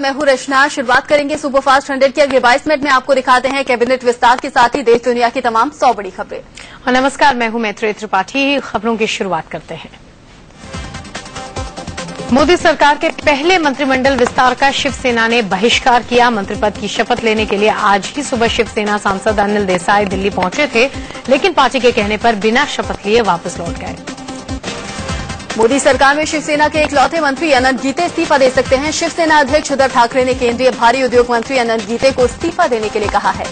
मैं हूं रचना। शुरुआत करेंगे सुपरफास्ट 100 की। अगले 22 मिनट में आपको दिखाते हैं कैबिनेट विस्तार के साथ ही देश दुनिया की तमाम 100 बड़ी खबरें। और नमस्कार, मैं हूं मैत्री त्रिपाठी। खबरों की शुरुआत करते हैं। मोदी सरकार के पहले मंत्रिमंडल विस्तार का शिवसेना ने बहिष्कार किया। मंत्री पद की शपथ लेने के लिए आज ही सुबह शिवसेना सांसद अनिल देसाई दिल्ली पहुंचे थे, लेकिन पार्टी के कहने पर बिना शपथ लिए वापस लौट गए। मोदी सरकार में शिवसेना के इकलौते मंत्री अनंत गीते इस्तीफा दे सकते हैं। शिवसेना अध्यक्ष उद्धव ठाकरे ने केंद्रीय भारी उद्योग मंत्री अनंत गीते को इस्तीफा देने के लिए कहा है।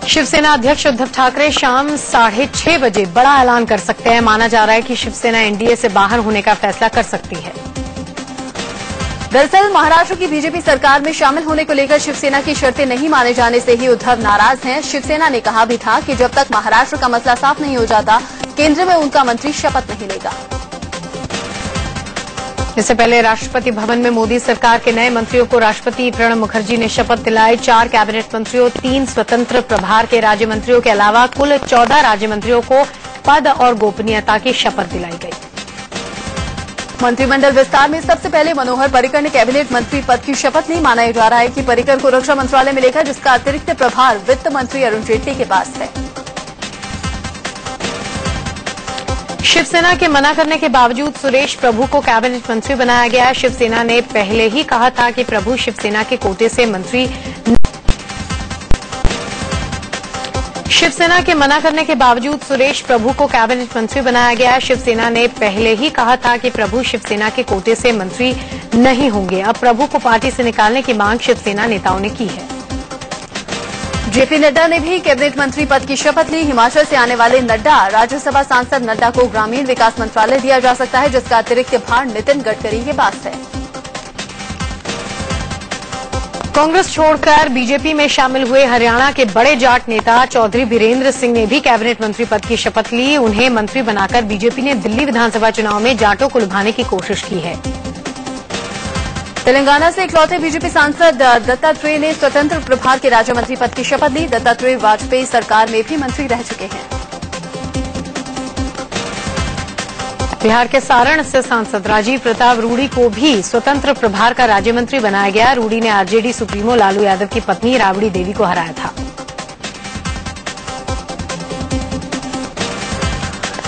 शिवसेना अध्यक्ष उद्धव ठाकरे शाम 6:30 बजे बड़ा ऐलान कर सकते हैं। माना जा रहा है कि शिवसेना एनडीए से बाहर होने का फैसला कर सकती है। दरअसल महाराष्ट्र की बीजेपी सरकार में शामिल होने को लेकर शिवसेना की शर्तें नहीं माने जाने से ही उद्धव नाराज हैं। शिवसेना ने कहा भी था कि जब तक महाराष्ट्र का मसला साफ नहीं हो जाता, केंद्र में उनका मंत्री शपथ नहीं लेगा। इससे पहले राष्ट्रपति भवन में मोदी सरकार के नए मंत्रियों को राष्ट्रपति प्रणब मुखर्जी ने शपथ दिलाई। 4 कैबिनेट मंत्रियों, 3 स्वतंत्र प्रभार के राज्य मंत्रियों के अलावा कुल 14 राज्य मंत्रियों को पद और गोपनीयता की शपथ दिलाई गई। मंत्रिमंडल विस्तार में सबसे पहले मनोहर पर्रिकर ने कैबिनेट मंत्री पद की शपथ ली। माना जा रहा है कि पर्रिकर को रक्षा मंत्रालय मिलेगा, जिसका अतिरिक्त प्रभार वित्त मंत्री अरुण जेटली के पास है। शिवसेना के मना करने के बावजूद सुरेश प्रभु को कैबिनेट मंत्री बनाया गया। शिवसेना ने पहले ही कहा था कि प्रभु शिवसेना के कोटे से मंत्री शिवसेना के मना करने के बावजूद सुरेश प्रभु को कैबिनेट मंत्री बनाया गया। शिवसेना ने पहले ही कहा था कि प्रभु शिवसेना के कोटे से मंत्री नहीं होंगे। अब प्रभु को पार्टी से निकालने की मांग शिवसेना नेताओं ने की है। जेपी नड्डा ने भी कैबिनेट मंत्री पद की शपथ ली। हिमाचल से आने वाले नड्डा, राज्यसभा सांसद नड्डा को ग्रामीण विकास मंत्रालय दिया जा सकता है, जिसका अतिरिक्त भार नितिन गडकरी के पास है। कांग्रेस छोड़कर बीजेपी में शामिल हुए हरियाणा के बड़े जाट नेता चौधरी बीरेंद्र सिंह ने भी कैबिनेट मंत्री पद की शपथ ली। उन्हें मंत्री बनाकर बीजेपी ने दिल्ली विधानसभा चुनाव में जाटों को लुभाने की कोशिश की है। तेलंगाना से इकलौते बीजेपी सांसद दत्तात्रेय ने स्वतंत्र प्रभार के राज्य मंत्री पद की शपथ ली। दत्तात्रेय वाजपेयी सरकार में भी मंत्री रह चुके हैं। बिहार के सारण से सांसद राजीव प्रताप रूडी को भी स्वतंत्र प्रभार का राज्य मंत्री बनाया गया। रूडी ने आरजेडी सुप्रीमो लालू यादव की पत्नी राबड़ी देवी को हराया था।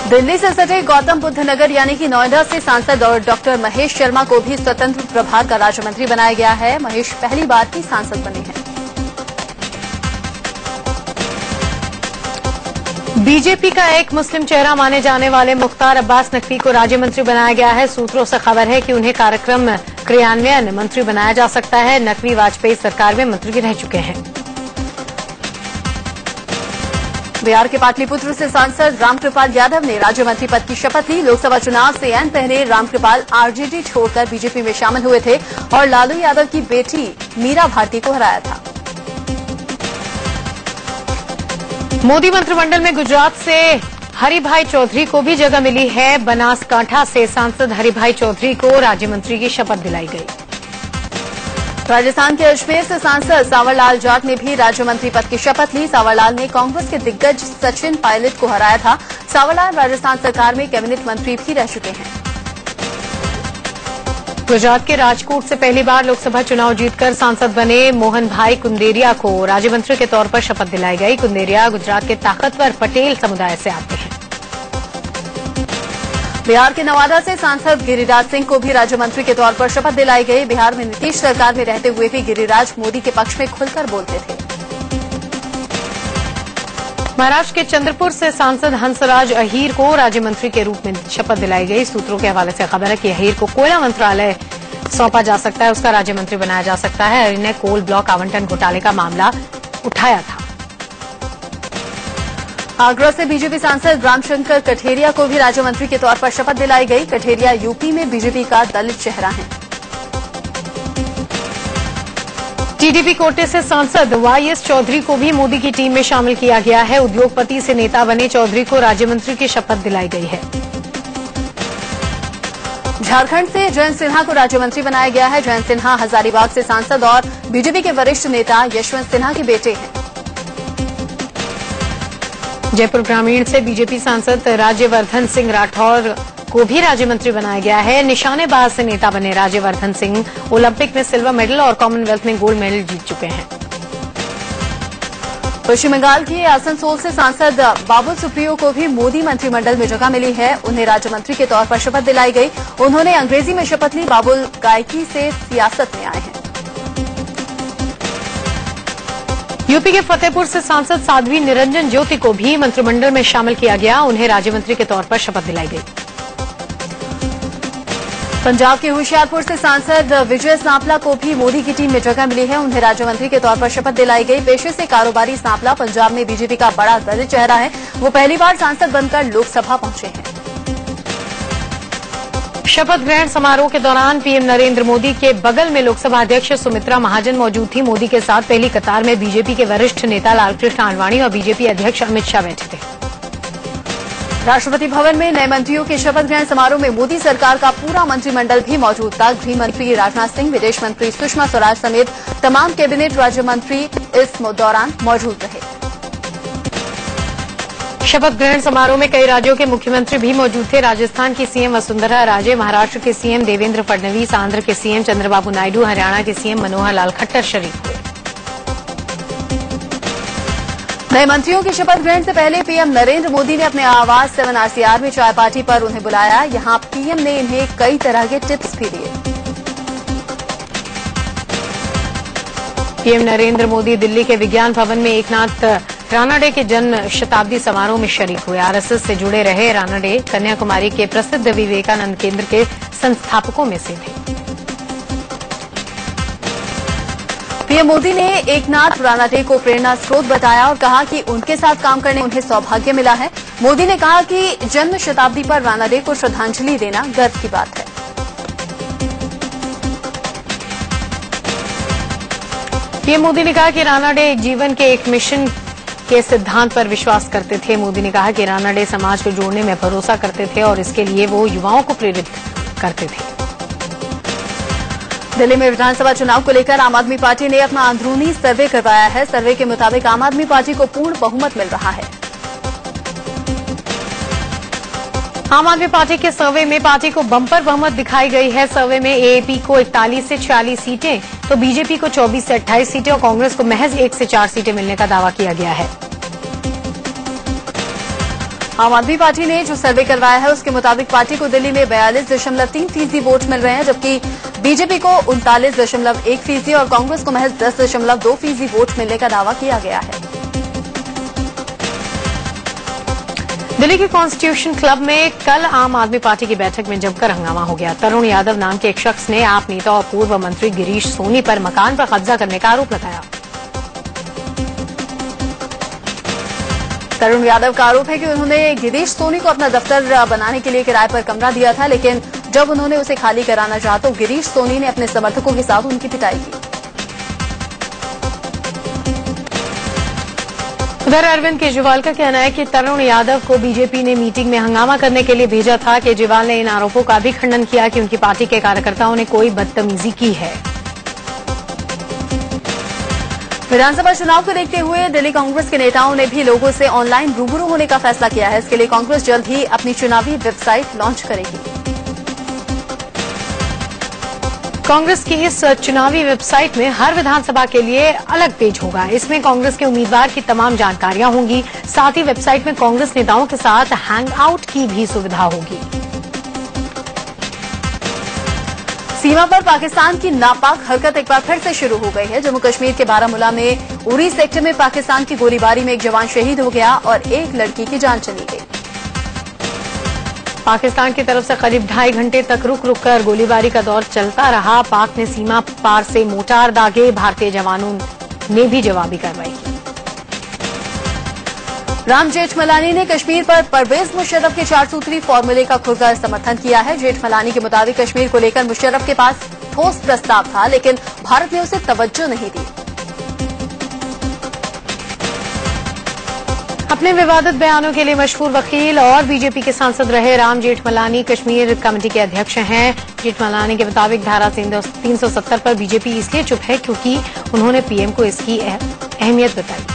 दिल्ली से सटे गौतम बुद्ध नगर यानी कि नोएडा से सांसद और डॉक्टर महेश शर्मा को भी स्वतंत्र प्रभार का राज्य मंत्री बनाया गया है। महेश पहली बार ही सांसद बने हैं। बीजेपी का एक मुस्लिम चेहरा माने जाने वाले मुख्तार अब्बास नकवी को राज्य मंत्री बनाया गया है। सूत्रों से खबर है कि उन्हें कार्यक्रम क्रियान्वयन मंत्री बनाया जा सकता है। नकवी वाजपेयी सरकार में मंत्री भी रह चुके हैं। बिहार के पाटलिपुत्र से सांसद रामकृपाल यादव ने राज्य मंत्री पद की शपथ ली। लोकसभा चुनाव से ऐन पहले रामकृपाल आरजेडी छोड़कर बीजेपी में शामिल हुए थे और लालू यादव की बेटी मीरा भारती को हराया था। मोदी मंत्रिमंडल में गुजरात से हरिभाई चौधरी को भी जगह मिली है। बनासकांठा से सांसद हरिभाई चौधरी को राज्य मंत्री की शपथ दिलाई गई। राजस्थान के अजमेर से सांसद सावरलाल जाट ने भी राज्य मंत्री पद की शपथ ली। सावरलाल ने कांग्रेस के दिग्गज सचिन पायलट को हराया था। सावरलाल राजस्थान सरकार में कैबिनेट मंत्री भी रह चुके हैं। गुजरात के राजकोट से पहली बार लोकसभा चुनाव जीतकर सांसद बने मोहन भाई कुंदेरिया को राज्य मंत्री के तौर पर शपथ दिलाई गई। कुंदेरिया गुजरात के ताकतवर पटेल समुदाय से आते हैं। बिहार के नवादा से सांसद गिरिराज सिंह को भी राज्य मंत्री के तौर पर शपथ दिलाई गई। बिहार में नीतीश सरकार में रहते हुए भी गिरिराज मोदी के पक्ष में खुलकर बोलते थे। महाराष्ट्र के चंद्रपुर से सांसद हंसराज अहीर को राज्य मंत्री के रूप में शपथ दिलाई गई। सूत्रों के हवाले से खबर है कि अहीर को कोयला मंत्रालय सौंपा जा सकता है, उसका राज्य मंत्री बनाया जा सकता है। अहीर ने कोल ब्लॉक आवंटन घोटाले का मामला उठाया था। आगरा से बीजेपी सांसद रामशंकर कठेरिया को भी राज्य मंत्री के तौर पर शपथ दिलाई गई। कठेरिया यूपी में बीजेपी का दलित चेहरा है। टीडीपी कोटे से सांसद वाईएस चौधरी को भी मोदी की टीम में शामिल किया गया है। उद्योगपति से नेता बने चौधरी को राज्य मंत्री की शपथ दिलाई गई है। झारखंड से जयंत सिन्हा को राज्य मंत्री बनाया गया है। जयंत सिन्हा हजारीबाग से सांसद और बीजेपी के वरिष्ठ नेता यशवंत सिन्हा के बेटे हैं। जयपुर ग्रामीण से बीजेपी सांसद राज्यवर्धन सिंह राठौर को भी राज्य मंत्री बनाया गया है। निशानेबाज से नेता बने राज्यवर्धन सिंह ओलंपिक में सिल्वर मेडल और कॉमनवेल्थ में गोल्ड मेडल जीत चुके हैं। पश्चिम बंगाल के आसनसोल से सांसद बाबुल सुप्रियो को भी मोदी मंत्रिमंडल में जगह मिली है। उन्हें राज्य मंत्री के तौर पर शपथ दिलाई गई। उन्होंने अंग्रेजी में शपथ ली। बाबुल गायकी से सियासत में आए हैं। यूपी के फतेहपुर से सांसद साध्वी निरंजन ज्योति को भी मंत्रिमंडल में शामिल किया गया। उन्हें राज्य मंत्री के तौर पर शपथ दिलाई गई। पंजाब के होशियारपुर से सांसद विजय सांपला को भी मोदी की टीम में जगह मिली है। उन्हें राज्य मंत्री के तौर पर शपथ दिलाई गई। पेशे से कारोबारी सांपला पंजाब में बीजेपी का बड़ा दलित चेहरा है। वो पहली बार सांसद बनकर लोकसभा पहुंचे हैं। शपथ ग्रहण समारोह के दौरान पीएम नरेंद्र मोदी के बगल में लोकसभा अध्यक्ष सुमित्रा महाजन मौजूद थी। मोदी के साथ पहली कतार में बीजेपी के वरिष्ठ नेता लालकृष्ण आडवाणी और बीजेपी अध्यक्ष अमित शाह बैठे थे। राष्ट्रपति भवन में नए मंत्रियों के शपथ ग्रहण समारोह में मोदी सरकार का पूरा मंत्रिमंडल भी मौजूद था। गृह मंत्री राजनाथ सिंह, विदेश मंत्री सुषमा स्वराज समेत तमाम कैबिनेट राज्य मंत्री इस दौरान मौजूद रहे। शपथ ग्रहण समारोह में कई राज्यों के मुख्यमंत्री भी मौजूद थे। राजस्थान की सीएम वसुंधरा राजे, महाराष्ट्र के सीएम देवेंद्र फडणवीस, आंध्र के सीएम चंद्रबाबू नायडू, हरियाणा के सीएम मनोहर लाल खट्टर शरीक हुए। नए मंत्रियों के शपथ ग्रहण से पहले पीएम नरेंद्र मोदी ने अपने आवास 7 RCR में चाय पार्टी पर उन्हें बुलाया। यहां पीएम ने इन्हें कई तरह के टिप्स भी दिए। पीएम नरेंद्र मोदी दिल्ली के विज्ञान भवन में एकनाथ रानाडे के जन्म शताब्दी समारोह में शरीक हुए। आरएसएस से जुड़े रहे रानाडे कन्याकुमारी के प्रसिद्ध विवेकानंद केंद्र के संस्थापकों में से थे। पीएम मोदी ने एकनाथ रानाडे को प्रेरणा स्रोत बताया और कहा कि उनके साथ काम करने उन्हें सौभाग्य मिला है। मोदी ने कहा कि जन्म शताब्दी पर रानाडे को श्रद्धांजलि देना गर्व की बात है। पीएम मोदी ने कहा कि रानाडे जीवन के एक मिशन के सिद्धांत पर विश्वास करते थे। मोदी ने कहा कि रानाडे समाज को जोड़ने में भरोसा करते थे और इसके लिए वो युवाओं को प्रेरित करते थे। दिल्ली में विधानसभा चुनाव को लेकर आम आदमी पार्टी ने अपना अंदरूनी सर्वे करवाया है। सर्वे के मुताबिक आम आदमी पार्टी को पूर्ण बहुमत मिल रहा है। आम आदमी पार्टी के सर्वे में पार्टी को बम्पर बहुमत दिखाई गई है। सर्वे में एएपी को 41 से 46 सीटें, तो बीजेपी को 24 से 28 सीटें और कांग्रेस को महज 1 से 4 सीटें मिलने का दावा किया गया है। आम आदमी पार्टी ने जो सर्वे करवाया है उसके मुताबिक पार्टी को दिल्ली में 42.3% वोट मिल रहे हैं, जबकि बीजेपी को 39.1% और कांग्रेस को महज 10.2% वोट मिलने का दावा किया गया है। दिल्ली के कॉन्स्टिट्यूशन क्लब में कल आम आदमी पार्टी की बैठक में जमकर हंगामा हो गया। तरुण यादव नाम के एक शख्स ने आप नेता और पूर्व मंत्री गिरीश सोनी पर मकान पर कब्जा करने का आरोप लगाया। तरुण यादव का आरोप है कि उन्होंने गिरीश सोनी को अपना दफ्तर बनाने के लिए किराए पर कमरा दिया था, लेकिन जब उन्होंने उसे खाली कराना चाहा तो गिरीश सोनी ने अपने समर्थकों के साथ उनकी पिटाई की। उधर अरविंद केजरीवाल का कहना है कि तरुण यादव को बीजेपी ने मीटिंग में हंगामा करने के लिए भेजा था। केजरीवाल ने इन आरोपों का भी खंडन किया कि उनकी पार्टी के कार्यकर्ताओं ने कोई बदतमीजी की है। विधानसभा चुनाव को देखते हुए दिल्ली कांग्रेस के नेताओं ने भी लोगों से ऑनलाइन रूबरू होने का फैसला किया है। इसके लिए कांग्रेस जल्द ही अपनी चुनावी वेबसाइट लॉन्च करेगी। कांग्रेस की इस चुनावी वेबसाइट में हर विधानसभा के लिए अलग पेज होगा। इसमें कांग्रेस के उम्मीदवार की तमाम जानकारियां होंगी। साथ ही वेबसाइट में कांग्रेस नेताओं के साथ हैंग आउट की भी सुविधा होगी। सीमा पर पाकिस्तान की नापाक हरकत एक बार फिर से शुरू हो गई है। जम्मू कश्मीर के बारामूला में उरी सेक्टर में पाकिस्तान की गोलीबारी में एक जवान शहीद हो गया और एक लड़की की जान चली गई। पाकिस्तान की तरफ से करीब 2.5 घंटे तक रुक रुक कर गोलीबारी का दौर चलता रहा। पाक ने सीमा पार से मोर्टार दागे। भारतीय जवानों ने भी जवाबी कार्रवाई की। राम जेठमलानी ने कश्मीर पर परवेज मुशर्रफ के 4 सूत्री फॉर्मूले का खुलकर समर्थन किया है। जेठमलानी के मुताबिक कश्मीर को लेकर मुशर्रफ के पास ठोस प्रस्ताव था, लेकिन भारत ने उसे तवज्जो नहीं दी। अपने विवादित बयानों के लिए मशहूर वकील और बीजेपी के सांसद रहे राम जेठमलानी कश्मीर कमेटी के अध्यक्ष हैं। जेठमलानी के मुताबिक धारा 370 पर बीजेपी इसलिए चुप है क्योंकि उन्होंने पीएम को इसकी अहमियत बताई।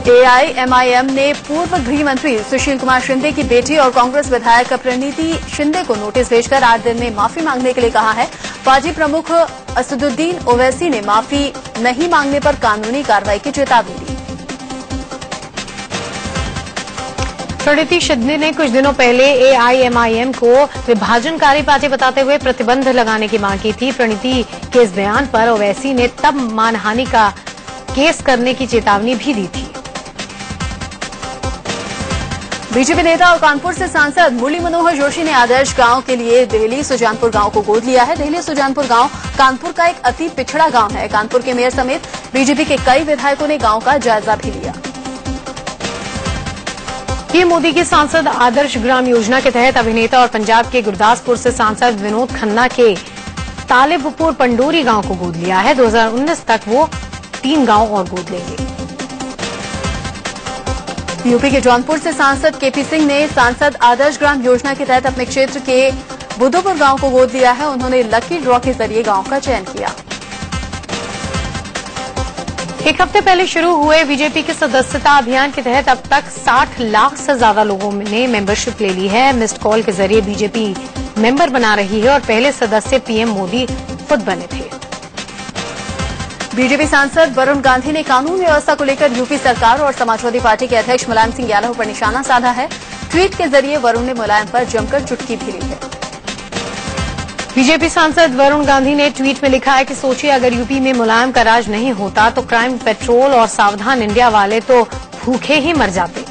एआईएमआईएम ने पूर्व गृह मंत्री सुशील कुमार शिंदे की बेटी और कांग्रेस विधायक प्रणीति शिंदे को नोटिस भेजकर 8 दिन में माफी मांगने के लिए कहा है। पार्टी प्रमुख असदुद्दीन ओवैसी ने माफी नहीं मांगने पर कानूनी कार्रवाई की चेतावनी दी। प्रणीति शिंदे ने कुछ दिनों पहले एआईएमआईएम को विभाजनकारी पार्टी बताते हुए प्रतिबंध लगाने की मांग की थी। प्रणीति के इस बयान पर ओवैसी ने तब मानहानि का केस करने की चेतावनी भी दी थी। बीजेपी नेता और कानपुर से सांसद मुरली मनोहर जोशी ने आदर्श गांव के लिए देहली सुजानपुर गांव को गोद लिया है। देहली सुजानपुर गांव कानपुर का एक अति पिछड़ा गांव है। कानपुर के मेयर समेत बीजेपी के कई विधायकों ने गांव का जायजा भी लिया। पीएम मोदी की सांसद आदर्श ग्राम योजना के तहत अभिनेता और पंजाब के गुरदासपुर से सांसद विनोद खन्ना के तालिबपुर पंडोरी गांव को गोद लिया है। 2019 तक वो 3 गांव और गोद लेंगे। यूपी के जौनपुर से सांसद केपी सिंह ने सांसद आदर्श ग्राम योजना के तहत अपने क्षेत्र के बुद्धपुर गांव को गोद लिया है। उन्होंने लकी ड्रॉ के जरिए गांव का चयन किया। एक हफ्ते पहले शुरू हुए बीजेपी के सदस्यता अभियान के तहत अब तक 60 लाख से ज्यादा लोगों ने मेंबरशिप ले ली है। मिस्ड कॉल के जरिए बीजेपी मेंबर बना रही है और पहले सदस्य पीएम मोदी खुद बने थे। बीजेपी सांसद वरुण गांधी ने कानून व्यवस्था को लेकर यूपी सरकार और समाजवादी पार्टी के अध्यक्ष मुलायम सिंह यादव पर निशाना साधा है। ट्वीट के जरिए वरुण ने मुलायम पर जमकर चुटकी भी ली है। बीजेपी सांसद वरुण गांधी ने ट्वीट में लिखा है कि सोचिए अगर यूपी में मुलायम का राज नहीं होता तो क्राइम पेट्रोल और सावधान इंडिया वाले तो भूखे ही मर जाते।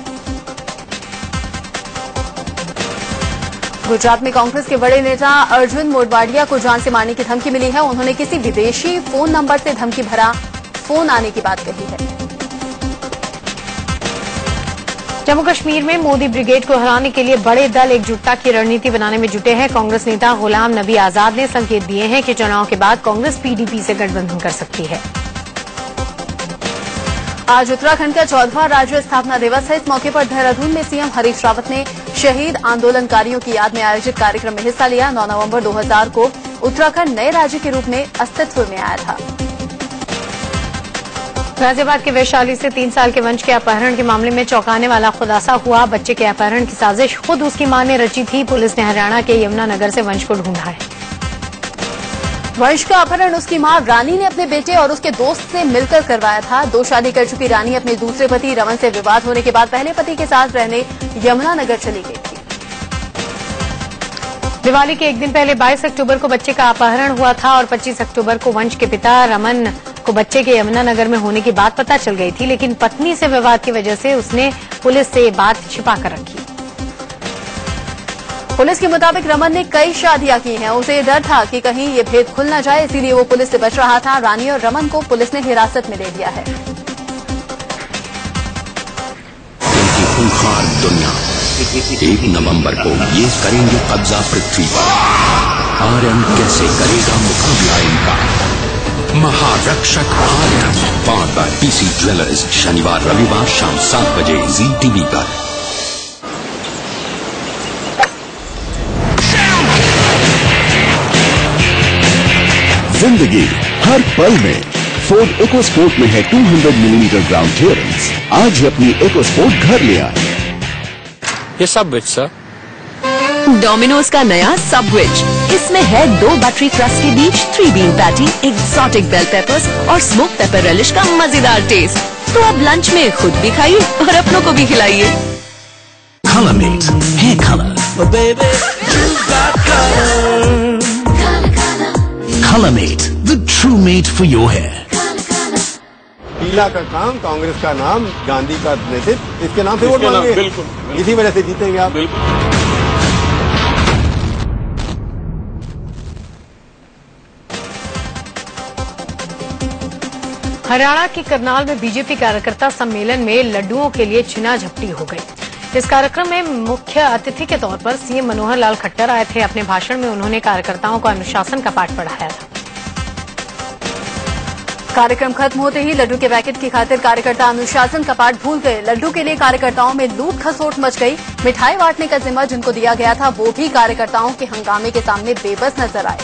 गुजरात में कांग्रेस के बड़े नेता अर्जुन मोडवाडिया को जान से मारने की धमकी मिली है। उन्होंने किसी विदेशी फोन नंबर से धमकी भरा फोन आने की बात कही है। जम्मू कश्मीर में मोदी ब्रिगेड को हराने के लिए बड़े दल एकजुटता की रणनीति बनाने में जुटे हैं। कांग्रेस नेता गुलाम नबी आजाद ने संकेत दिए हैं कि चुनाव के बाद कांग्रेस पीडीपी से गठबंधन कर सकती है। आज उत्तराखंड का 14वां राज्य स्थापना दिवस है। इस मौके पर देहरादून में सीएम हरीश रावत ने शहीद आंदोलनकारियों की याद में आयोजित कार्यक्रम में हिस्सा लिया। 9 नवंबर 2000 को उत्तराखंड नए राज्य के रूप में अस्तित्व में आया था। गाजियाबाद के वैशाली से 3 साल के वंश के अपहरण के मामले में चौंकाने वाला खुलासा हुआ। बच्चे के अपहरण की साजिश खुद उसकी मां ने रची थी। पुलिस ने हरियाणा के यमुनानगर से वंश को ढूंढा है। वंश का अपहरण उसकी मां रानी ने अपने बेटे और उसके दोस्त से मिलकर करवाया था। 2 शादी कर चुकी रानी अपने दूसरे पति रमन से विवाद होने के बाद पहले पति के साथ रहने यमुनानगर चली गई थी। दिवाली के एक दिन पहले 22 अक्टूबर को बच्चे का अपहरण हुआ था और 25 अक्टूबर को वंश के पिता रमन को बच्चे के यमुनानगर में होने की बात पता चल गई थी, लेकिन पत्नी से विवाद की वजह से उसने पुलिस से ये बात छिपा कर रखी। पुलिस के मुताबिक रमन ने कई शादियां की हैं। उसे डर था कि कहीं ये भेद खुल न जाए, इसीलिए वो पुलिस से बच रहा था। रानी और रमन को पुलिस ने हिरासत में ले लिया है। खूंखार दुनिया 1 नवंबर को ये करेंगे कब्जा पृथ्वी पर। आर्यन कैसे करेगा मुकाबला इनका? महारक्षक आर्यन 5 बार पीसी ज्वेलर्स, शनिवार रविवार शाम 7 बजे जी टीवी पर। जिंदगी हर पल में फोर्ड इकोस्पोर्ट में है 200 मिलीमीटर ग्राउंड क्लियरेंस। आज ही अपनी इकोस्पोर्ट घर ले आए। ये सबवेज सर। डोमिनोज का नया सबवेज, इसमें है 2 बटरी क्रस्ट के बीच 3 bean patty, exotic bell peppers और स्मोक पेपर रेलिश का मजेदार टेस्ट। तो अब लंच में खुद भी खाइए और अपनों को भी खिलाइए। Colormate hair color. Oh baby, you got color. Colormate, the true mate for your hair. पीला का काम, कांग्रेस का नाम, गांधी का नेतृत्व, इसके नाम से वोट मांगे। बिल्कुल। इसी वजह से जीतेंगे आप। हरियाणा के करनाल में बीजेपी कार्यकर्ता सम्मेलन में लड्डुओं के लिए छिना झपटी हो गई। इस कार्यक्रम में मुख्य अतिथि के तौर पर सीएम मनोहर लाल खट्टर आए थे। अपने भाषण में उन्होंने कार्यकर्ताओं को अनुशासन का पाठ पढ़ाया था। कार्यक्रम खत्म होते ही लड्डू के पैकेट की खातिर कार्यकर्ता अनुशासन का पाठ भूल गए। लड्डू के लिए कार्यकर्ताओं में लूट खसोट मच गई। मिठाई बांटने का जिम्मा जिनको दिया गया था वो भी कार्यकर्ताओं के हंगामे के सामने बेबस नजर आए।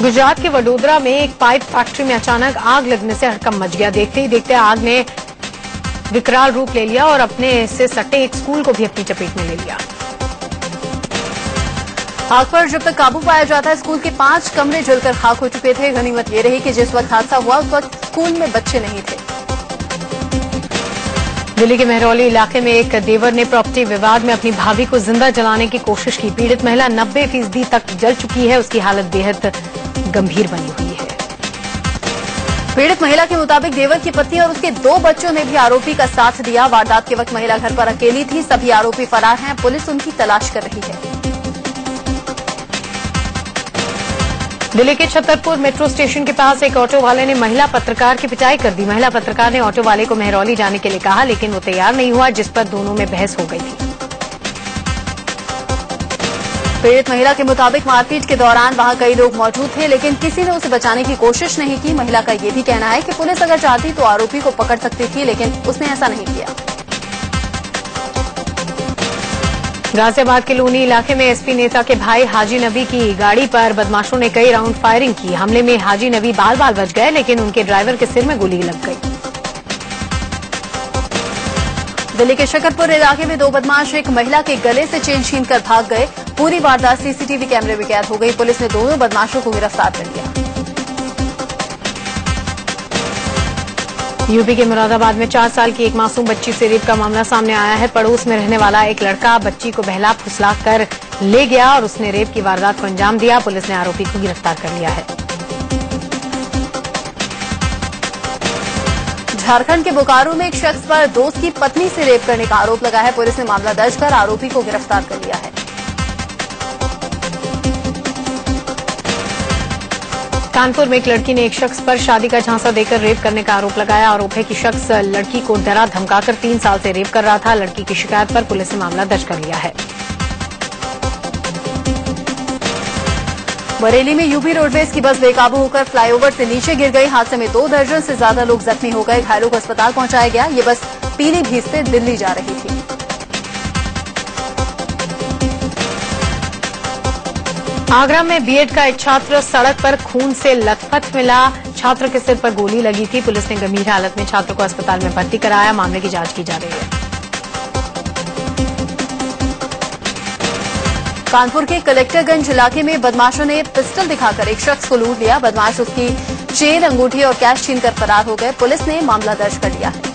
गुजरात के वडोदरा में एक पाइप फैक्ट्री में अचानक आग लगने से हड़कंप मच गया। देखते ही देखते आग ने विकराल रूप ले लिया और अपने से सटे एक स्कूल को भी अपनी चपेट में ले लिया। आग पर जब तक काबू पाया जाता, स्कूल के 5 कमरे जलकर खाक हो चुके थे। गनीमत ये रही कि जिस वक्त हादसा हुआ उस वक्त स्कूल में बच्चे नहीं थे। दिल्ली के महरौली इलाके में एक देवर ने प्रॉपर्टी विवाद में अपनी भाभी को जिंदा जलाने की कोशिश की। पीड़ित महिला 90% तक जल चुकी है। उसकी हालत बेहद गंभीर बनी हुई है। पीड़ित महिला के मुताबिक देवर की पत्नी और उसके 2 बच्चों ने भी आरोपी का साथ दिया। वारदात के वक्त महिला घर पर अकेली थी। सभी आरोपी फरार हैं। पुलिस उनकी तलाश कर रही है। दिल्ली के छतरपुर मेट्रो स्टेशन के पास एक ऑटो वाले ने महिला पत्रकार की पिटाई कर दी। महिला पत्रकार ने ऑटो वाले को महरौली जाने के लिए कहा, लेकिन वो तैयार नहीं हुआ, जिस पर दोनों में बहस हो गई थी। पीड़ित महिला के मुताबिक मारपीट के दौरान वहां कई लोग मौजूद थे, लेकिन किसी ने उसे बचाने की कोशिश नहीं की। महिला का यह भी कहना है कि पुलिस अगर चाहती तो आरोपी को पकड़ सकती थी, लेकिन उसने ऐसा नहीं किया। गाजियाबाद के लूनी इलाके में एसपी नेता के भाई हाजी नबी की गाड़ी पर बदमाशों ने कई राउंड फायरिंग की। हमले में हाजी नबी बाल बाल बच गए, लेकिन उनके ड्राइवर के सिर में गोली लग गई। दिल्ली के शकरपुर इलाके में 2 बदमाश एक महिला के गले से चेन छीनकर भाग गए। पूरी वारदात सीसीटीवी कैमरे में कैद हो गई। पुलिस ने दोनों बदमाशों को गिरफ्तार कर लिया। यूपी के मुरादाबाद में 4 साल की एक मासूम बच्ची से रेप का मामला सामने आया है। पड़ोस में रहने वाला एक लड़का बच्ची को बहला फुसला कर ले गया और उसने रेप की वारदात को अंजाम दिया। पुलिस ने आरोपी को गिरफ्तार कर लिया है। झारखंड के बोकारो में एक शख्स पर दोस्त की पत्नी से रेप करने का आरोप लगा है। पुलिस ने मामला दर्ज कर आरोपी को गिरफ्तार कर लिया है। कानपुर में एक लड़की ने एक शख्स पर शादी का झांसा देकर रेप करने का आरोप लगाया। आरोप है कि शख्स लड़की को डरा धमकाकर 3 साल से रेप कर रहा था। लड़की की शिकायत पर पुलिस ने मामला दर्ज कर लिया है। बरेली में यूपी रोडवेज की बस बेकाबू होकर फ्लाईओवर से नीचे गिर गई। हादसे में 2 दर्जन से ज्यादा लोग जख्मी हो गए। घायलों को अस्पताल पहुंचाया गया। ये बस पीलीभीत से दिल्ली जा रही थी। आगरा में बीएड का एक छात्र सड़क पर खून से लथपथ मिला। छात्र के सिर पर गोली लगी थी। पुलिस ने गंभीर हालत में छात्र को अस्पताल में भर्ती कराया। मामले की जांच की जा रही है। कानपुर के कलेक्टरगंज इलाके में बदमाशों ने पिस्टल दिखाकर एक शख्स को लूट लिया। बदमाश उसकी चेन, अंगूठी और कैश छीनकर फरार हो गए। पुलिस ने मामला दर्ज कर लिया है।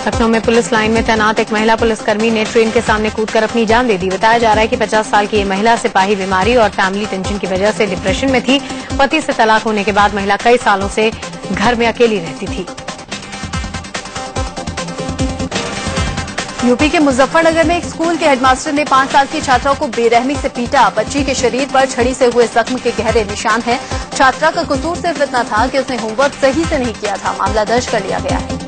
लखनऊ में पुलिस लाइन में तैनात एक महिला पुलिसकर्मी ने ट्रेन के सामने कूदकर अपनी जान दे दी। बताया जा रहा है कि 50 साल की ये महिला सिपाही बीमारी और फैमिली टेंशन की वजह से डिप्रेशन में थी। पति से तलाक होने के बाद महिला कई सालों से घर में अकेली रहती थी। यूपी के मुजफ्फरनगर में एक स्कूल के हेडमास्टर ने 5 साल की छात्रा को बेरहमी से पीटा। बच्ची के शरीर पर छड़ी से हुए जख्म के गहरे निशान हैं। छात्रा का कसूर सिर्फ इतना था कि उसने होमवर्क सही से नहीं किया था। मामला दर्ज कर लिया गया है।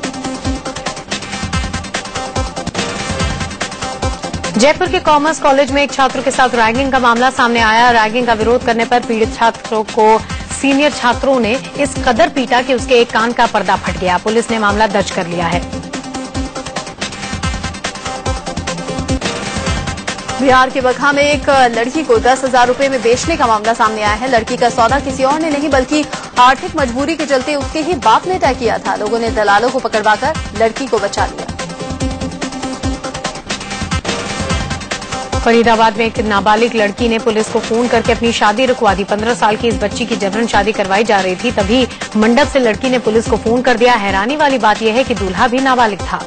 जयपुर के कॉमर्स कॉलेज में एक छात्र के साथ रैगिंग का मामला सामने आया। रैगिंग का विरोध करने पर पीड़ित छात्रों को सीनियर छात्रों ने इस कदर पीटा कि उसके एक कान का पर्दा फट गया। पुलिस ने मामला दर्ज कर लिया है। बिहार के बगहा में एक लड़की को 10,000 रुपए में बेचने का मामला सामने आया है। लड़की का सौदा किसी और ने नहीं बल्कि आर्थिक मजबूरी के चलते उसके ही बाप ने तय किया था। लोगों ने दलालों को पकड़वाकर लड़की को बचा लिया। फरीदाबाद में एक नाबालिग लड़की ने पुलिस को फोन करके अपनी शादी रुकवा दी। 15 साल की इस बच्ची की जबरन शादी करवाई जा रही थी। तभी मंडप से लड़की ने पुलिस को फोन कर दिया। हैरानी वाली बात यह है कि दूल्हा भी नाबालिग था।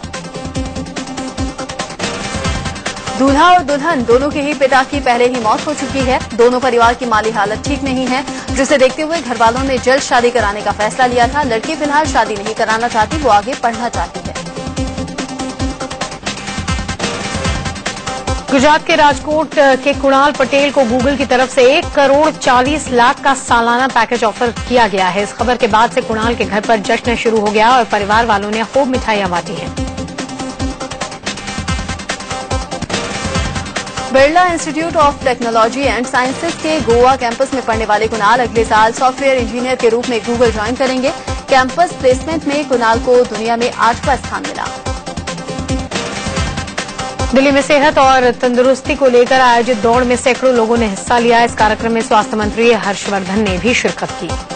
दूल्हा और दुल्हन दोनों के ही पिता की पहले ही मौत हो चुकी है। दोनों परिवार की माली हालत ठीक नहीं है, जिसे देखते हुए घर वालों ने जल्द शादी कराने का फैसला लिया था। लड़की फिलहाल शादी नहीं कराना चाहती, वो आगे पढ़ना चाहती है। गुजरात के राजकोट के कुणाल पटेल को गूगल की तरफ से 1 करोड़ 40 लाख का सालाना पैकेज ऑफर किया गया है। इस खबर के बाद से कुणाल के घर पर जश्न शुरू हो गया और परिवार वालों ने खूब मिठाइयां बांटी हैं। Birla institute of technology and sciences के गोवा कैंपस में पढ़ने वाले कुणाल अगले साल सॉफ्टवेयर इंजीनियर के रूप में गूगल ज्वाइन करेंगे। कैंपस प्लेसमेंट में कुणाल को दुनिया में 8वां स्थान मिला। दिल्ली में सेहत और तंदुरुस्ती को लेकर आयोजित दौड़ में सैकड़ों लोगों ने हिस्सा लिया। इस कार्यक्रम में स्वास्थ्य मंत्री हर्षवर्धन ने भी शिरकत की।